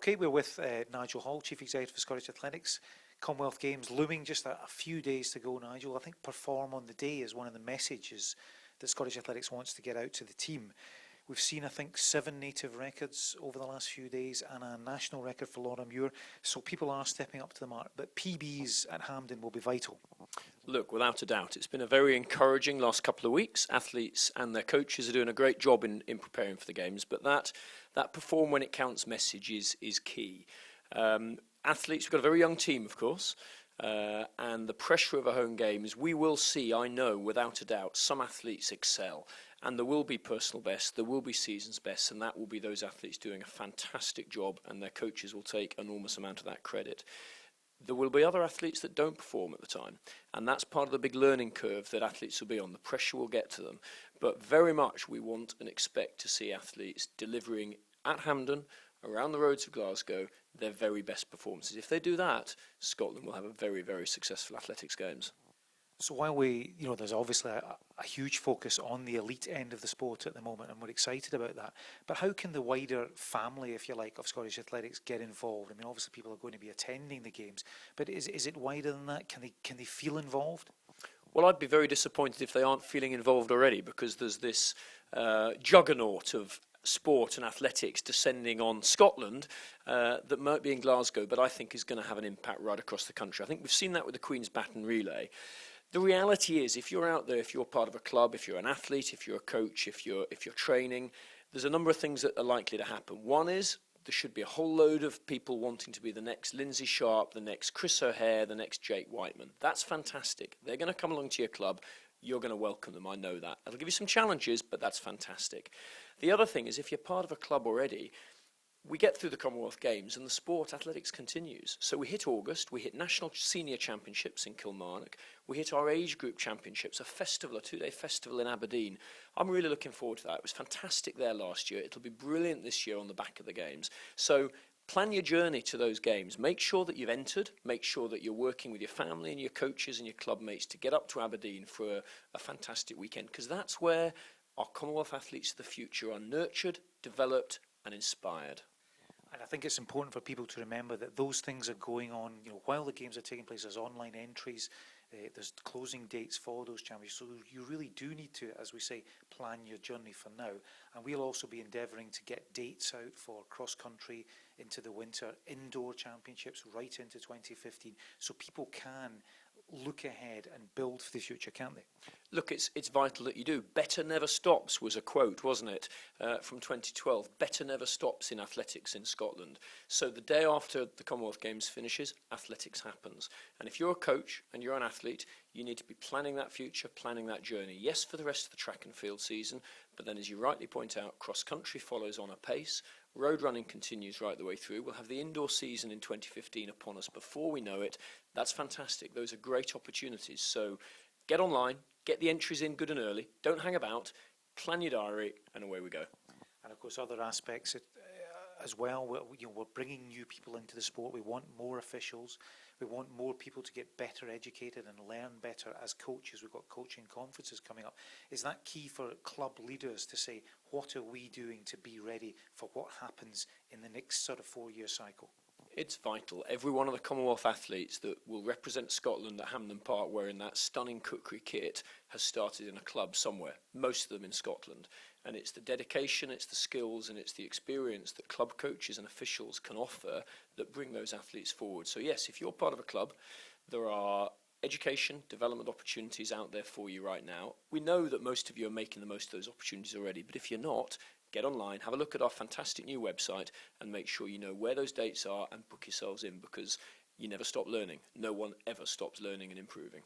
Okay, we're with Nigel Holl, Chief Executive of Scottish Athletics. Commonwealth Games looming, just a few days to go, Nigel. I think perform on the day is one of the messages that Scottish Athletics wants to get out to the team. We've seen, I think, 7 native records over the last few days and a national record for Laura Muir. So people are stepping up to the mark, but PBs at Hampden will be vital. Look, without a doubt, it's been a very encouraging last couple of weeks. Athletes and their coaches are doing a great job in preparing for the Games, but that perform when it counts message is key. Athletes, we've got a very young team, of course, and the pressure of a home Games, we will see, I know, without a doubt, some athletes excel. And there will be personal best, there will be season's best, and that will be those athletes doing a fantastic job, and their coaches will take an enormous amount of that credit. There will be other athletes that don't perform at the time, and that's part of the big learning curve that athletes will be on. The pressure will get to them, but very much we want and expect to see athletes delivering at Hampden, around the roads of Glasgow, their very best performances. If they do that, Scotland will have a very, very successful athletics Games. So while there's obviously a huge focus on the elite end of the sport at the moment, and we're excited about that, but how can the wider family, if you like, of Scottish athletics get involved? I mean, obviously people are going to be attending the Games, but is it wider than that? Can they feel involved? Well, I'd be very disappointed if they aren't feeling involved already, because there's this juggernaut of sport and athletics descending on Scotland that might be in Glasgow, but I think is going to have an impact right across the country. I think we've seen that with the Queen's Baton Relay. The reality is, if you're out there, if you're part of a club, if you're an athlete, if you're a coach, if you're training, there's a number of things that are likely to happen. One is there should be a whole load of people wanting to be the next Lindsay Sharp, the next Chris O'Hare, the next Jake Whiteman. That's fantastic. They're going to come along to your club. You're going to welcome them. I know that. It'll give you some challenges, but that's fantastic. The other thing is, if you're part of a club already, we get through the Commonwealth Games and the sport athletics continues. So we hit August, we hit National Senior Championships in Kilmarnock, we hit our age group championships, a festival, a 2-day festival in Aberdeen. I'm really looking forward to that. It was fantastic there last year. It'll be brilliant this year on the back of the Games. So plan your journey to those Games. Make sure that you've entered. Make sure that you're working with your family and your coaches and your club mates to get up to Aberdeen for a fantastic weekend, because that's where our Commonwealth athletes of the future are nurtured, developed and inspired. And I think it's important for people to remember that those things are going on, while the Games are taking place. There's online entries, there's closing dates for those championships. So you really do need to, as we say, plan your journey for now. And we'll also be endeavouring to get dates out for cross-country into the winter, indoor championships right into 2015, so people can look ahead and build for the future, can't they? Look, it's vital that you do. Better never stops was a quote, wasn't it, from 2012. Better never stops in athletics in Scotland. So the day after the Commonwealth Games finishes, athletics happens. And if you're a coach and you're an athlete, you need to be planning that future, planning that journey. Yes, for the rest of the track and field season, but then as you rightly point out, cross-country follows on a pace. Road running continues right the way through. We'll have the indoor season in 2015 upon us before we know it. That's fantastic. Those are great opportunities. So get online, get the entries in good and early. Don't hang about. Plan your diary, and away we go. And of course, other aspects as well. We're bringing new people into the sport. We want more officials. We want more people to get better educated and learn better as coaches. We've got coaching conferences coming up. Is that key for club leaders to say, what are we doing to be ready for what happens in the next sort of 4-year cycle? It's vital. Every one of the Commonwealth athletes that will represent Scotland at Hampden Park wearing that stunning cookery kit has started in a club somewhere, most of them in Scotland. And it's the dedication, it's the skills and it's the experience that club coaches and officials can offer that bring those athletes forward. So yes, if you're part of a club, there are education, development opportunities out there for you right now. We know that most of you are making the most of those opportunities already, but if you're not, get online, have a look at our fantastic new website and make sure you know where those dates are and book yourselves in, because you never stop learning. No one ever stops learning and improving.